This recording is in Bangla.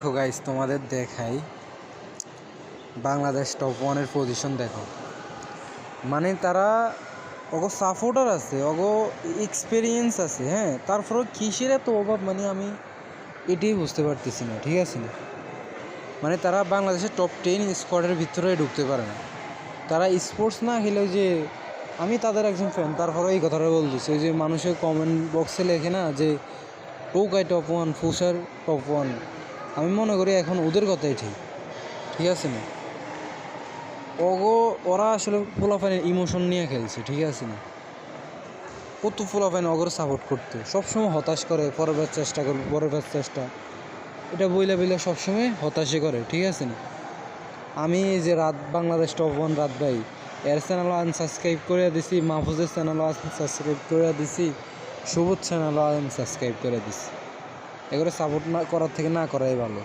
দেখো গাইস, তোমাদের দেখাই বাংলাদেশ টপ ওয়ানের পজিশন। দেখো, মানে তারা অগো সাপোর্টার আছে, অগো এক্সপিরিয়েন্স আছে, হ্যাঁ, তারপরেও কিসের এত অভাব, মানে আমি এটাই বুঝতে পারতেছি না। ঠিক আছে না, মানে তারা বাংলাদেশের টপ 10 স্কোয়াডের ভিতরে ঢুকতে পারে না। তারা স্পোর্টস না খেলেও, যে আমি তাদের একজন ফ্যান, তারপরে এই কথাটা বলতেছি। ওই যে মানুষের কমেন্ট বক্সে লেখে না যে টোকাই টপ ওয়ান, ফুসার টপ ওয়ান, আমি মনে করি এখন ওদের কথাই ঠিক। ঠিক আছে না, ওরা আসলে পোলাপানের ইমোশন নিয়ে খেলছে। ঠিক আছে না, কত পোলাপান অগর সাপোর্ট করতে সবসময় হতাশ করে, পরের চেষ্টা করবে, পরের চেষ্টা, এটা বইলে সবসময় হতাশই করে। ঠিক আছে না, আমি যে বাংলাদেশ টপ ওয়ান রাত ভাই, এর চ্যানেলও আনসাবস্ক্রাইব করে দিছি, মাহফুজের চ্যানেলও আনসাবস্ক্রাইব করে দিছি, সবুজ চ্যানেলও আনসাবস্ক্রাইব করে দিছি। এগুলো সাপোর্ট না করার থেকে না করাই ভালো।